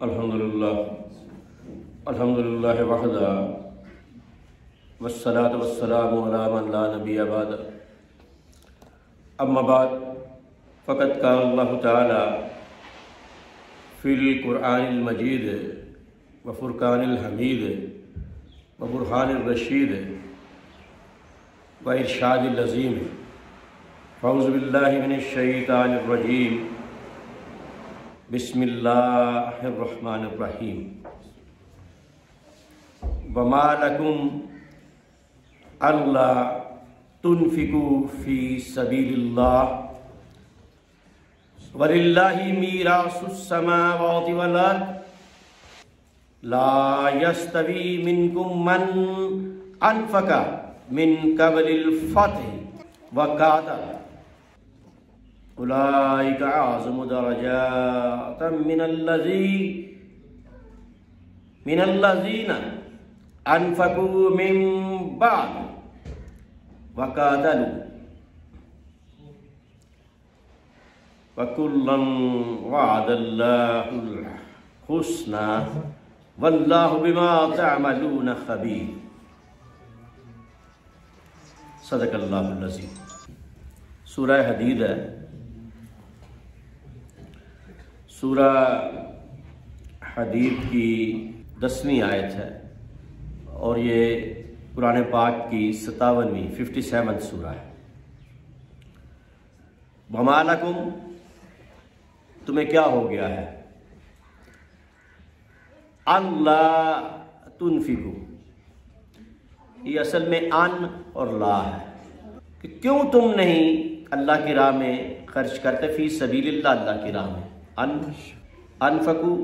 الحمدللہ وحدہ والصلاة والسلام علی من لا نبی بعد اما بعد فقد قال اللہ تعالی فی القرآن المجید وفرقان الحمید وبرہان الرشید وارشاد العظیم اعوذ باللہ من الشیطان الرجیم بسم اللہ الرحمن الرحیم وما لکم الا تنفقوا فی سبیل اللہ وللہ میراث السماوات والارض لا یستوی منکم من انفق من قبل الفتح وقاتل اولئک اعظم درجات من الذین انفقوا من بعد وقاتلوا وکلا وعد اللہ الحسنى واللہ بما تعملون خبیر صدق اللہ العظیم۔ سورہ حدید ہے، سورہ حدید کی 10ویں آیت ہے اور یہ قرآن پاک کی 57 سورہ ہے۔ وما لکم، تمہیں کیا ہو گیا ہے؟ اللہ تنفقو، یہ اصل میں ان اور لا ہے کہ کیوں تم نہیں اللہ کی راہ میں خرچ کرتے، فی سبیل اللہ، اللہ کی راہ میں۔ انفقو،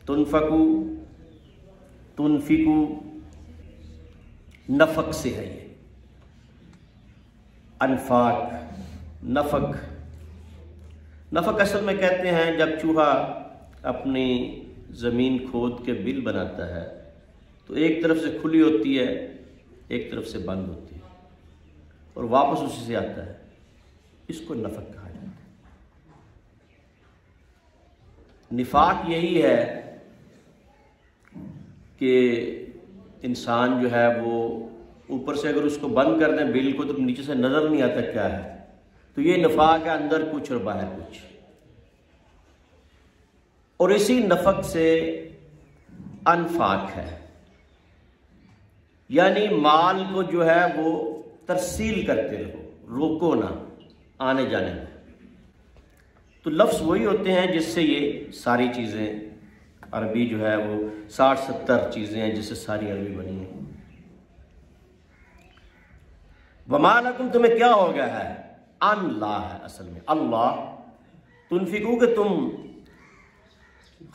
تنفقو، تنفقو، نفق سے ہے یہ، انفاق، نفق۔ نفق اصل میں کہتے ہیں جب چوہا اپنی زمین کھود کے بل بناتا ہے تو ایک طرف سے کھلی ہوتی ہے، ایک طرف سے بند ہوتی ہے اور واپس اسی سے آتا ہے، اس کو نفق کہا جاتا ہے۔ نفاق یہی ہے کہ انسان جو ہے وہ اوپر سے اگر اس کو بند کر دیں بل کو تو نیچے سے نظر نہیں آتا کیا ہے، تو یہ نفاق ہے، اندر کچھ اور باہر کچھ۔ اور اسی نفق سے انفاق ہے، یعنی مال کو جو ہے وہ ترسیل کرتے رہو، روکو نہ آنے جانے میں۔ تو لفظ وہی ہوتے ہیں جس سے یہ ساری چیزیں، عربی جو ہے وہ 60-70 چیزیں ہیں جس سے ساری عربی بنی ہے۔ وما لکم، تمہیں کیا ہو گیا ہے؟ ان لا ہے اصل میں، اللہ تنفقو کہ تم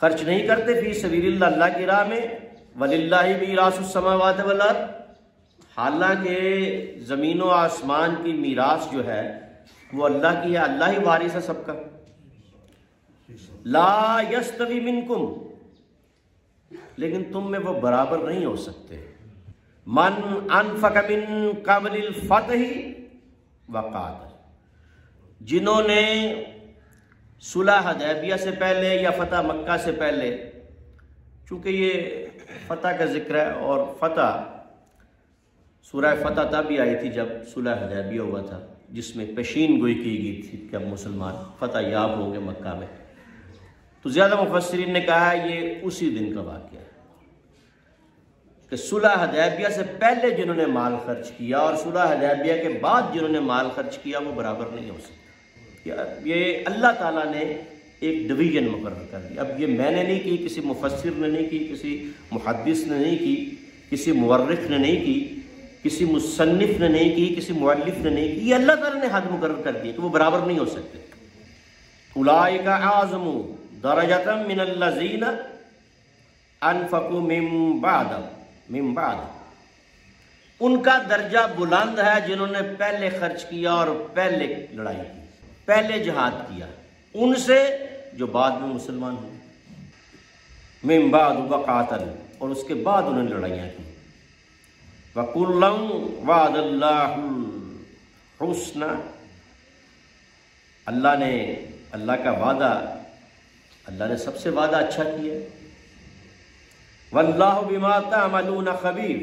خرچ نہیں کرتے، فی سبیل اللہ، اللہ کی راہ میں، وللہ میراث السماوات والارض، حالانکہ زمین و آسمان کی میراث جو ہے وہ اللہ کی ہے، اللہ ہی وارث ہے سب کا۔ لا یستوی منکم، لیکن تم میں وہ برابر نہیں ہو سکتے، من انفق من قبل الفتح وقاتل، جنہوں نے صلح حدیبیہ سے پہلے یا فتح مکہ سے پہلے، چونکہ یہ فتح کا ذکر ہے اور فتح، سورہ فتح تب ہی آئی تھی جب صلح حدیبیہ ہوا تھا، جس میں پیشین گوئی کی گئی تھی کہ اب مسلمان فتح یاب ہوں گے مکہ میں۔ تو زیادہ مفسرین نے کہا ہے یہ اسی دن کا واقعہ ہے کہ صلح حدیبیہ سے پہلے جنہوں نے مال خرچ کیا اور صلح حدیبیہ کے بعد جنہوں نے مال خرچ کیا وہ برابر نہیں ہو سکتے۔ یہ اللہ تعالیٰ نے ایک ڈویژن مقرر کر دی۔ اب یہ میں نے نہیں کی، کسی مفسر نے نہیں کی، کسی محدث نے نہیں کی، کسی مورخ نے نہیں کی، کسی مصنف نے نہیں کی، کسی مؤلف نے نہیں کی، یہ اللہ تعالیٰ نے حد مقرر کر دی کہ وہ برابر نہیں ہو سکتے۔ اولئک اعظم درجۃ من الذین انفقوا من بعد، ان کا درجہ بلند ہے جنہوں نے پہلے خرچ کیا اور پہلے لڑائی کی، پہلے جہاد کیا، ان سے جو بعد میں مسلمان ہوئے، من بعد وقاتل، اور اس کے بعد انہوں نے لڑائیاں کی۔ وَكُلًّا وَعَدَ اللَّهُ الْحُسْنَى، اللہ کا وعدہ اللہ نے سب سے وعدہ اچھا کیا ہے۔ واللہ بما تعملون خبیر،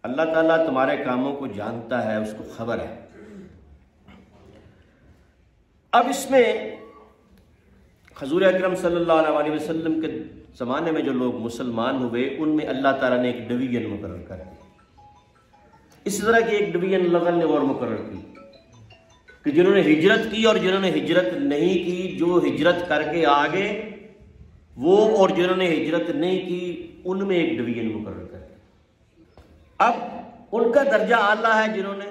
اللہ تعالیٰ تمہارے کاموں کو جانتا ہے، اس کو خبر ہے۔ اب اس میں حضور اکرم صلی اللہ علیہ وسلم کے زمانے میں جو لوگ مسلمان ہوئے ان میں اللہ تعالیٰ نے ایک ڈویژن مقرر کر دی۔ اس طرح کی ایک ڈویژن اللہ نے اور مقرر کی کہ جنہوں نے ہجرت کی اور جنہوں نے ہجرت نہیں کی، جو ہجرت کر کے آگے وہ اور جنہوں نے ہجرت نہیں کی ان میں ایک ڈویژن مقرر کر دی۔ اب ان کا درجہ اعلیٰ ہے جنہوں نے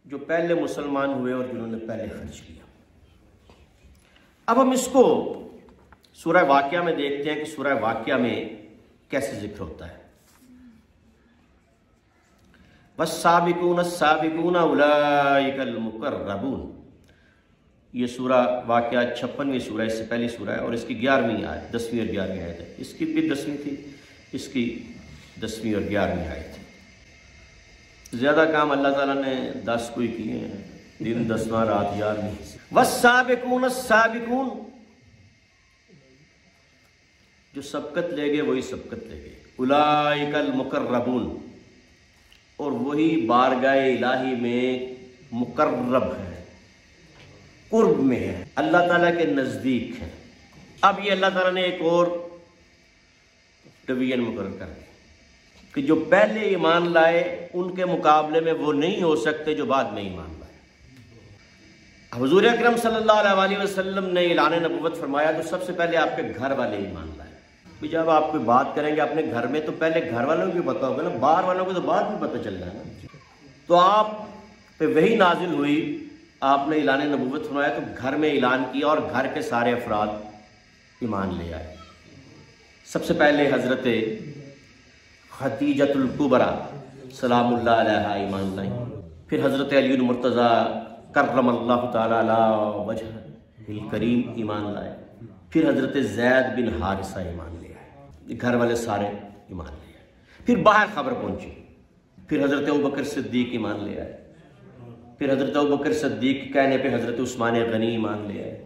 جو پہلے مسلمان ہوئے اور جنہوں نے پہلے خرچ کیا۔ اب ہم اس کو سورہ واقعہ میں دیکھتے ہیں کہ سورہ واقعہ میں کیسے ذکر ہوتا ہے۔ والسابقون السابقون اولئک المقربون، یہ سورہ واقعہ 56ویں سورہ، اس سے پہلی سورہ ہے اور اس کی 11ویں آیت، 10ویں اور 11ویں آیت ہے۔ اس کی بھی 10ویں تھی، اس کی 10ویں اور 11ویں آیت ہے۔ زیادہ کام اللہ تعالیٰ نے 10 کو ہی کیے ہیں، دن 10واں رات 11ویں۔ والسابقون السابقون، جو سبقت لے گئے وہی سبقت لے گئے۔ اولئک المقربون، اور وہی بارگاہ الہی میں مقرب ہے، قرب میں ہے، اللہ تعالیٰ کے نزدیک ہے۔ اب یہ اللہ تعالیٰ نے ایک اور ڈویژن مقرر کر دی کہ جو پہلے ایمان لائے ان کے مقابلے میں وہ نہیں ہو سکتے جو بعد میں ایمان لائے۔ حضور اکرم صلی اللہ علیہ وسلم نے اعلان نبوت فرمایا تو سب سے پہلے آپ کے گھر والے ایمان لائے۔ جب آپ کوئی بات کریں گے اپنے گھر میں تو پہلے گھر والوں کو پتہ ہوگا نا، باہر والوں کو تو بعد میں پتہ چل رہا ہے نا۔ تو آپ پہ وہی نازل ہوئی، آپ نے اعلان نبوت فرمایا تو گھر میں اعلان کیا اور گھر کے سارے افراد ایمان لے آئے۔ سب سے پہلے حضرت خدیجۃ الکبریٰ سلام اللہ علیہا ایمان لائیں، پھر حضرت علی المرتضیٰ کرم اللہ تعالیٰ علیہ وجہ الکریم ایمان لائے، پھر حضرت زید بن حارثہ ایمان لے آئے، گھر والے سارے ایمان لے آئے۔ پھر باہر خبر پہنچی، پھر حضرت ابوبکر صدیق ایمان لے آئے، پھر حضرت ابوبکر صدیق کے کہنے پہ حضرت عثمان غنی ایمان لے آئے،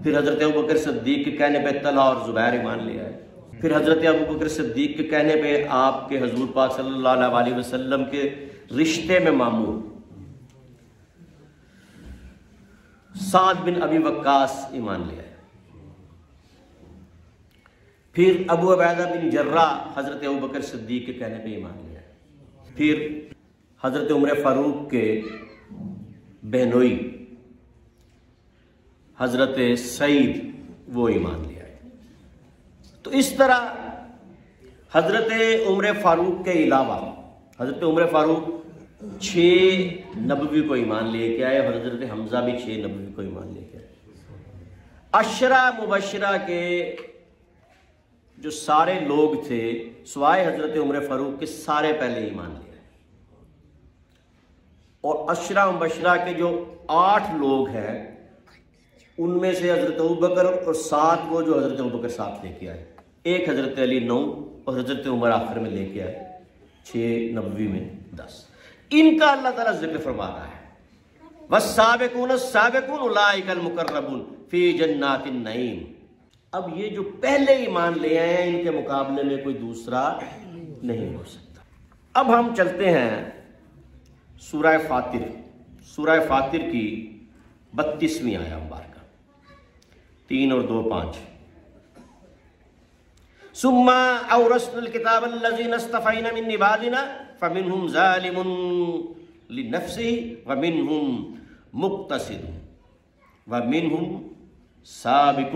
پھر حضرت ابوبکر صدیق کے کہنے پہ طلحہ اور زبیر ایمان لے آئے، پھر حضرت ابوبکر صدیق کے کہنے پہ آپ کے حضور پاک صلی اللہ علیہ وسلم کے رشتے میں مامور سعد بن ابی وقاص ایمان لے آئے، پھر ابو عبیدہ بن جراح حضرت ابوبکر صدیق کے کہنے پہ ایمان لے آئے، پھر حضرت عمر فاروق کے بہنوئی حضرت سعید وہ ایمان لے آئے۔ تو اس طرح حضرت عمر فاروق کے علاوہ حضرت عمر فاروق 6 نبوی کو ایمان لے کے آئے اور حضرت حمزہ بھی 6 نبوی کو ایمان لے کے آئے۔ عشرہ مبشرہ کے جو سارے لوگ تھے سوائے حضرت عمر فاروق کے سارے پہلے ایمان لے آئے، اور عشرہ مبشرہ کے جو 8 لوگ ہیں ان میں سے حضرت ابوبکر اور 7 وہ جو حضرت ابوبکر ساتھ لے کے آئے، ایک حضرت علی 9 اور حضرت عمر آخر میں لے کے آئے، 6 نبوی میں 10۔ ان کا اللہ تعالیٰ ذکر فرما رہا ہے، والسابقون السابقون اولئک المقربون فی جنات النعیم۔ اب یہ جو پہلے ایمان لے آئے ہیں ان کے مقابلے میں کوئی دوسرا نہیں ہو سکتا۔ اب ہم چلتے ہیں سورہ فاطر، سورہ فاطر کی 32ویں آیت مبارکہ، 3 اور 2 5۔ ثم اورثنا الكتاب الذين اصطفينا من عبادنا فمنهم ظالم لنفسه ومنهم مقتصد ومنهم سابق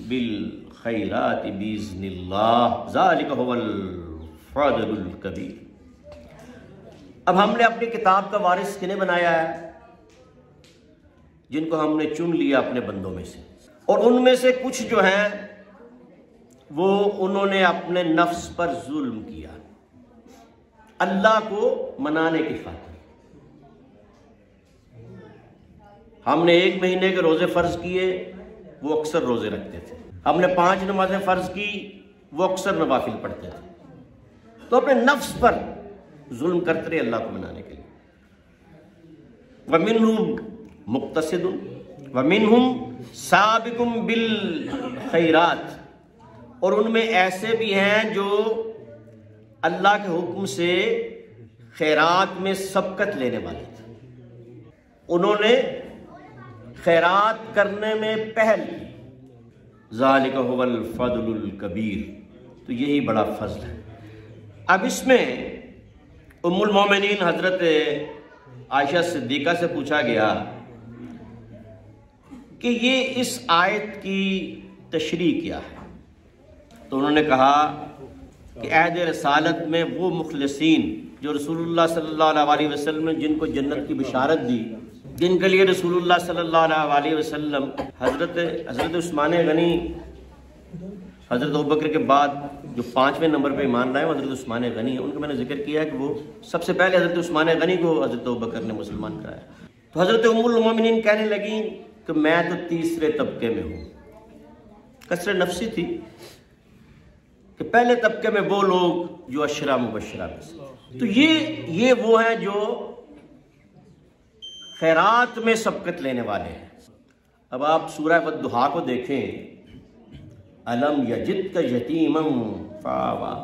بالخيرات بإذن الله ذلك هو الفضل الكبير۔ اب ہم نے اپنی کتاب کا وارث کنہیں بنایا ہے؟ جن کو ہم نے چن لیا اپنے بندوں میں سے، اور ان میں سے کچھ جو ہیں وہ انہوں نے اپنے نفس پر ظلم کیا اللہ کو منانے کی خاطر۔ ہم نے 1 مہینے کے روزے فرض کیے، وہ اکثر روزے رکھتے تھے۔ ہم نے 5 نمازیں فرض کی، وہ اکثر نوافل پڑھتے تھے۔ تو اپنے نفس پر ظلم کرتے رہے اللہ کو منانے کے لیے۔ وَمِنْهُمْ مُقْتَصِدٌ، وَمِنْهُمْ سَابِقٌ بِالْخَيْرَاتِ، اور ان میں ایسے بھی ہیں جو اللہ کے حکم سے خیرات میں سبقت لینے والے تھے، انہوں نے خیرات کرنے میں پہل کی۔ ذَلِكَ هُوَ الْفَضْلُ الْكَبِيرُ، تو یہی بڑا فضل ہے۔ اب اس میں ام المومنین حضرت عائشہ صدیقہ سے پوچھا گیا کہ یہ اس آیت کی تشریح کیا ہے، تو انہوں نے کہا کہ عہد رسالت میں وہ مخلصین جو رسول اللہ صلی اللہ علیہ وسلم نے جن کو جنت کی بشارت دی، جن کے لیے رسول اللہ صلی اللہ علیہ وسلم حضرت عثمان غنی حضرت ابوبکر کے بعد جو 5ویں نمبر پہ ایمان لائے حضرت عثمان غنی ہیں، ان کا میں نے ذکر کیا ہے کہ وہ سب سے پہلے حضرت عثمان غنی کو حضرت ابوبکر نے مسلمان کرایا۔ تو حضرت ام المومنین کہنے لگیں کہ میں تو تیسرے طبقے میں ہوں۔ کثرت نفسی تھی کہ پہلے طبقے میں وہ لوگ جو عشرہ مبشرہ میں سے، تو یہ وہ ہیں جو خیرات میں سبقت لینے والے ہیں۔ اب آپ سورہ والضحیٰ کو دیکھیں، الم یجدک یتیما فآویٰ،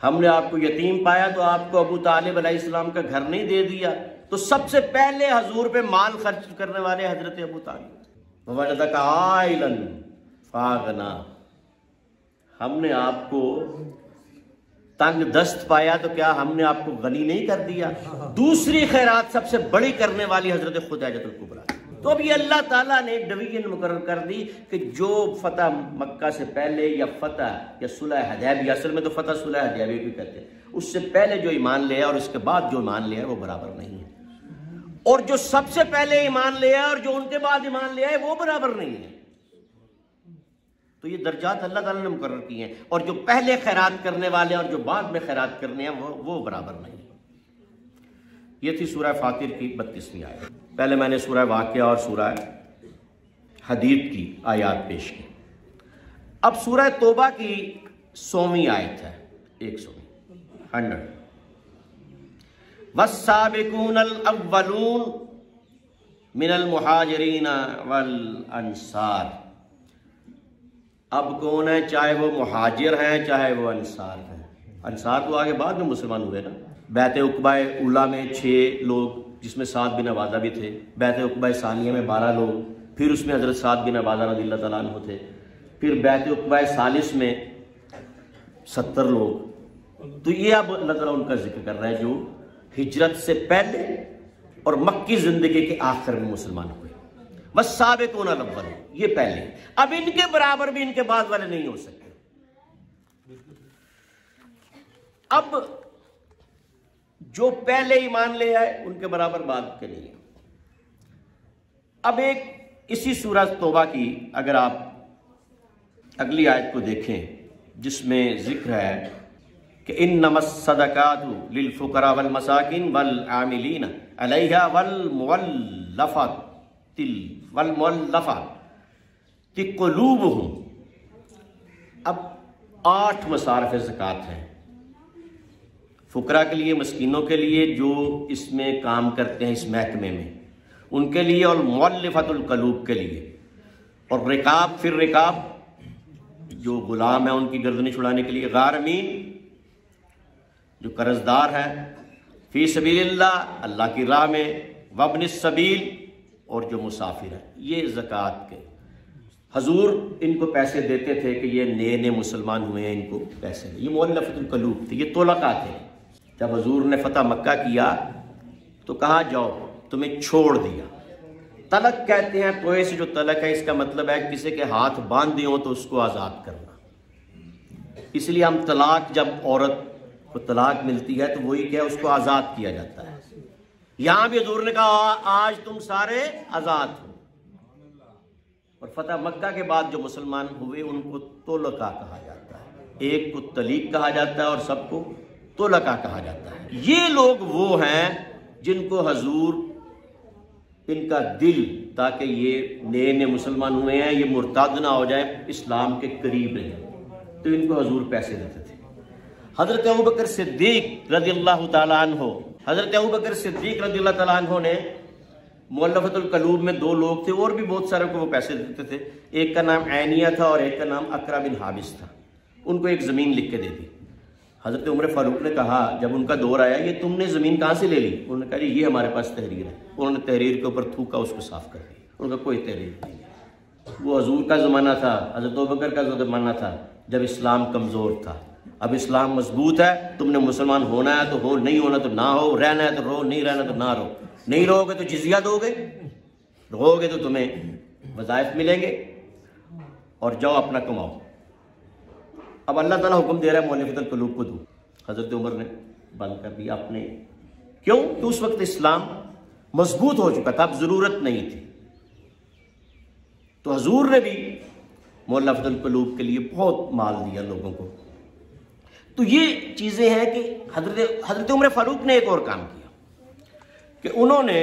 ہم نے آپ کو یتیم پایا تو آپ کو ابو طالب علیہ السلام کا گھر نہیں دے دیا، تو سب سے پہلے حضور پہ مال خرچ کرنے والے حضرت ابو طالب۔ ووجدک عائلا فاغنیٰ، ہم نے آپ کو تنگ دست پایا تو کیا ہم نے آپ کو غنی نہیں کر دیا؟ دوسری خیرات سب سے بڑی کرنے والی حضرت خدیجہ الکبریٰ۔ تو اب یہ اللہ تعالیٰ نے ڈویژن مقرر کر دی کہ جو فتح مکہ سے پہلے یا فتح یا صلح حدیبیہ، اصل میں تو فتح صلح حدیبیہ بھی کہتے ہیں، اس سے پہلے جو ایمان لے اور اس کے بعد جو ایمان لے وہ برابر نہیں ہے، اور جو سب سے پہلے ایمان لے اور جو ان کے بعد ایمان لے وہ برابر نہیں ہے۔ تو یہ درجات اللہ تعالیٰ نے مقرر کی ہیں، اور جو پہلے خیرات کرنے والے اور جو بعد میں خیرات کرنے ہیں وہ برابر نہیں۔ یہ تھی سورہ فاطر کی 32ویں آیت۔ پہلے میں نے سورہ واقعہ اور سورہ حدید کی آیات پیش کی۔ اب سورہ توبہ کی 100ویں آیت ہے، 100 والسابقون الاولون من المہاجرین والانصار۔ اب کون ہے؟ چاہے وہ مہاجر ہیں چاہے وہ انصار ہیں۔ انصار تو آگے بعد میں مسلمان ہوئے نا، بیعت عقبہ اولیٰ میں 6 لوگ جس میں سعد بن عبادہ بھی تھے، بیعت عقبہ ثانیہ میں 12 لوگ، پھر اس میں حضرت سعد بن عبادہ رضی اللہ تعالیٰ عنہ تھے، پھر بیعت عقبہ ثالث میں 70 لوگ۔ تو یہ اب اللہ تعالیٰ ان کا ذکر کر رہا ہے جو ہجرت سے پہلے اور مکی زندگی کے آخر میں مسلمان ہوئے۔ والسابقون الاولون، یہ پہلے، اب ان کے برابر بھی ان کے بعد والے نہیں ہو سکتے۔ اب جو پہلے ایمان لے آئے ان کے برابر بعد کے نہیں ہے۔ اب ایک اسی سورہ توبہ کی اگر آپ اگلی آیت کو دیکھیں جس میں ذکر ہے کہ انما الصدقات للفقراء والمساکین والعاملین علیہا والمولفۃ قلوبہم۔ اب 8 مصارف زکوٰۃ ہیں فقراء کے لیے، مسکینوں کے لیے جو اس میں کام کرتے ہیں اس محکمے میں، ان کے لیے، اور مؤلفۃ القلوب کے لیے، اور رقاب، پھر رقاب جو غلام ہیں ان کی گردنیں چھڑانے کے لیے، غارمین جو قرض دار ہیں، فی سبیل اللہ، اللہ کی راہ میں، وابن السبیل، اور جو مسافر ہیں۔ یہ زکوٰۃ کے حضور ان کو پیسے دیتے تھے کہ یہ نئے مسلمان ہوئے ہیں، ان کو پیسے دیں۔ یہ مؤلفۃ القلوب تھے، یہ طلقاء تھے۔ جب حضور نے فتح مکہ کیا تو کہا جاؤ تمہیں چھوڑ دیا۔ طلق کہتے ہیں، توئے سے جو طلق ہے اس کا مطلب ہے کسی کے ہاتھ باندھے ہوں تو اس کو آزاد کرنا۔ اس لیے ہم طلاق، جب عورت کو طلاق ملتی ہے تو وہی کیا، اس کو آزاد کیا جاتا ہے۔ یہاں بھی حضور نے کہا آج تم سارے آزاد ہو۔ اور فتح مکہ کے بعد جو مسلمان ہوئے ان کو طلقاء کہا جاتا ہے، ایک کو طلیق کہا جاتا ہے اور سب کو طلقاء کہا جاتا ہے۔ یہ لوگ وہ ہیں جن کو حضور ان کا دل، تاکہ یہ نئے مسلمان ہوئے ہیں، یہ مرتد نہ ہو جائیں، اسلام کے قریب رہیں، تو ان کو حضور پیسے دیتے تھے۔ حضرت ابوبکر صدیق رضی اللہ تعالیٰ عنہ، حضرت ابوبکر صدیق رضی اللہ تعالیٰ عنہ نے مؤلفۃ القلوب میں 2 لوگ تھے، اور بھی بہت سارے کو وہ پیسے دیتے تھے، ایک کا نام عینیہ تھا اور ایک کا نام اقرا بن حابس تھا۔ ان کو ایک زمین لکھ کے دے دی۔ حضرت عمر فاروق نے کہا جب ان کا دور آیا یہ تم نے زمین کہاں سے لے لی؟ انہوں نے کہا جی یہ ہمارے پاس تحریر ہے۔ انہوں نے تحریر کے اوپر تھوکا، اس کو صاف کر دیا۔ ان کا کوئی تحریر نہیں ہے۔ وہ حضور کا زمانہ تھا، حضرت ابوبکر کا زمانہ تھا، جب اسلام کمزور تھا۔ اب اسلام مضبوط ہے، تم نے مسلمان ہونا ہے تو ہو، نہیں ہونا تو نہ ہو، رہنا ہے تو رہو، نہیں رہنا تو نہ رہو۔ نہیں رہو گے تو جزیہ دو گے، رہو گے تو تمہیں وظائف ملیں گے، اور جاؤ اپنا کماؤ۔ اب اللہ تعالیٰ حکم دے رہا ہے مؤلفۃ القلوب کو دو۔ حضرت عمر نے بند کر دیا اپنے، کیوں کہ اس وقت اسلام مضبوط ہو چکا تھا، اب ضرورت نہیں تھی۔ تو حضور نے بھی مؤلفۃ القلوب کے لیے بہت مال دیا لوگوں کو۔ تو یہ چیزیں ہیں کہ حضرت عمر فاروق نے ایک اور کام کیا کہ انہوں نے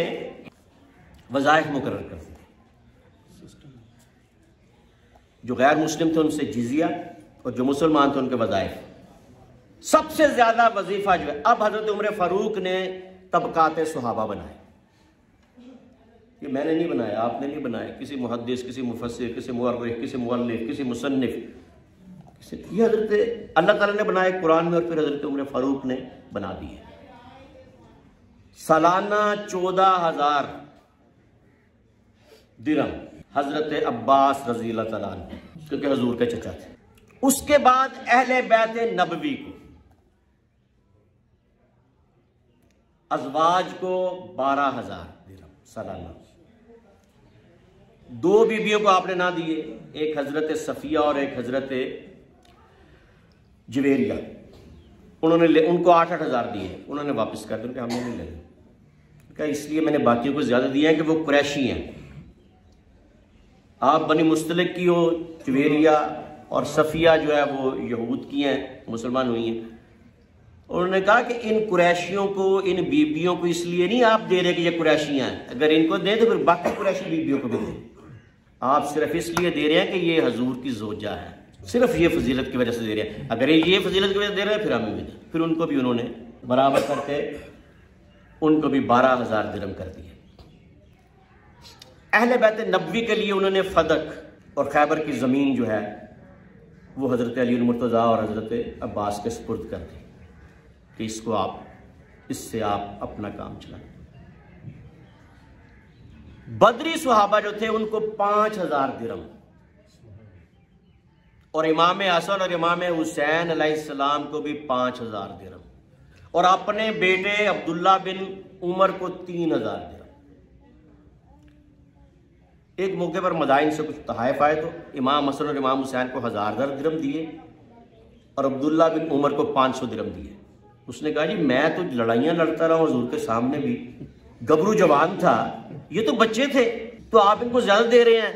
وظائف مقرر کر دیے۔ جو غیر مسلم تھے ان سے جزیہ، اور جو مسلمان تھے ان کے وظائف۔ سب سے زیادہ وظیفہ جو ہے اب حضرت عمر فاروق نے طبقات صحابہ بنائے۔ یہ میں نے نہیں بنایا، آپ نے نہیں بنایا، کسی محدث، کسی مفسر، کسی مورخ، کسی مؤلف، کسی مصنف، یہ حضرت اللہ تعالیٰ نے بنائے قرآن میں، اور پھر حضرت عمر فاروق نے بنا دیے۔ سالانہ 14,000 درہم حضرت عباس رضی اللہ تعالیٰ عنہ، کیونکہ حضور کے چچا تھے۔ اس کے بعد اہل بیت نبوی کو، ازواج کو 12,000 درہم سالانہ۔ 2 بیویوں کو آپ نے نہ دیے، ایک حضرت صفیہ اور ایک حضرت جویریہ، انہوں نے ان کو 8,000 دیے، انہوں نے واپس کر دیا کہ ہم نے نہیں لے۔ کہ اس لیے میں نے باقیوں کو زیادہ دیا ہے کہ وہ قریشی ہیں، آپ بنی مستلق کی ہو، جویریہ اور صفیہ جو ہے وہ یہود کی ہیں، مسلمان ہوئی ہیں۔ انہوں نے کہا کہ ان قریشیوں کو، ان بیبیوں کو اس لیے نہیں آپ دے رہے کہ یہ قریشیاں ہیں، اگر ان کو دیں تو پھر باقی قریشی بیبیوں کو بھی دیں۔ آپ صرف اس لیے دے رہے ہیں کہ یہ حضور کی زوجہ ہے، صرف یہ فضیلت کی وجہ سے دے رہے ہیں۔ اگر یہ فضیلت کی وجہ سے دے رہے ہیں پھر ہمیں بھی دیں۔ پھر ان کو بھی انہوں نے برابر کر کے ان کو بھی 12,000 درہم کر دیے۔ اہل بیت نبوی کے لیے انہوں نے فدق اور خیبر کی زمین جو ہے وہ حضرت علی المرتضیٰ اور حضرت عباس کے سپرد کر دی کہ اس کو آپ، اس سے آپ اپنا کام چلائیں۔ بدری صحابہ جو تھے ان کو 5,000 درہم، اور امام حسن اور امام حسین علیہ السلام کو بھی 5,000 درہم، اور اپنے بیٹے عبداللہ بن عمر کو 3,000 درہم۔ ایک موقع پر مدائن سے کچھ تحائف آئے تو امام حسن اور امام حسین کو 1,000 درہم دیے اور عبداللہ بن عمر کو 500 درہم دیے۔ اس نے کہا جی میں تو لڑائیاں لڑتا رہا ہوں حضور کے سامنے بھی، گبرو جوان تھا، یہ تو بچے تھے، تو آپ ان کو زیادہ دے رہے ہیں۔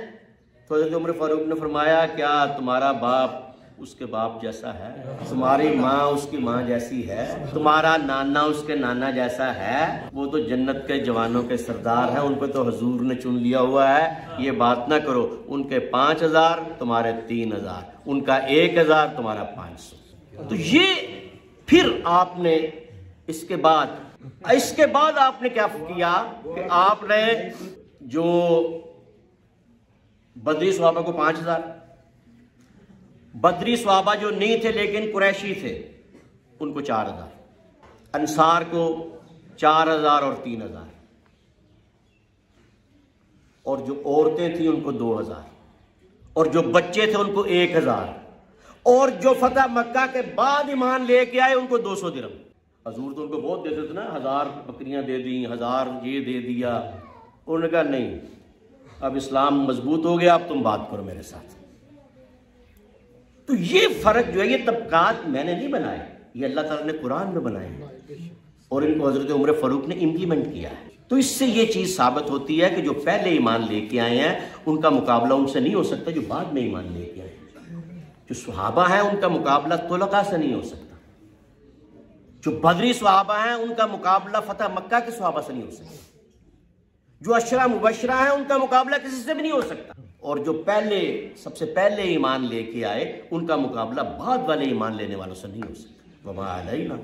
تو حضرت عمر فاروق نے فرمایا کیا تمہارا باپ اس کے باپ جیسا ہے، تمہاری ماں اس کی ماں جیسی ہے، تمہارا نانا اس کے نانا جیسا ہے؟ وہ تو جنت کے جوانوں کے سردار ہیں، ان کو تو حضور نے چن لیا ہوا ہے، یہ بات نہ کرو۔ ان کے 5,000 تمہارے 3,000، ان کا 1,000 تمہارا 500۔ تو یہ پھر آپ نے اس کے بعد آپ نے کیا کیا کہ آپ نے جو بدری صحابہ کو 5,000، بدری صحابہ جو نہیں تھے لیکن قریشی تھے ان کو 4,000، انصار کو 4,000 اور 3,000، اور جو عورتیں تھیں ان کو 2,000، اور جو بچے تھے ان کو 1,000، اور جو فتح مکہ کے بعد ایمان لے کے آئے ان کو 200 درہم۔ حضور تو ان کو بہت دیتے تھے نا، 1,000 بکریاں دے دیں، 1,000 یہ دے دیا۔ انہوں نے کہا نہیں، اب اسلام مضبوط ہو گیا، اب تم بات کرو میرے ساتھ۔ تو یہ فرق جو ہے، یہ طبقات میں نے نہیں بنائے، یہ اللہ تعالیٰ نے قرآن میں بنائے ہیں، اور ان کو حضرت عمر فاروق نے امپلیمنٹ کیا ہے۔ تو اس سے یہ چیز ثابت ہوتی ہے کہ جو پہلے ایمان لے کے آئے ہیں ان کا مقابلہ ان سے نہیں ہو سکتا جو بعد میں ایمان لے کے آئے ہیں۔ جو صحابہ ہیں ان کا مقابلہ طلقاء سے نہیں ہو سکتا، جو بدری صحابہ ہیں ان کا مقابلہ فتح مکہ کے صحابہ سے نہیں ہو سکتا، جو عشرہ مبشرہ ہیں ان کا مقابلہ کسی سے بھی نہیں ہو سکتا، اور جو سب سے پہلے ایمان لے کے آئے ان کا مقابلہ بعد والے ایمان لینے والوں سے نہیں ہو سکتا۔ وما علینا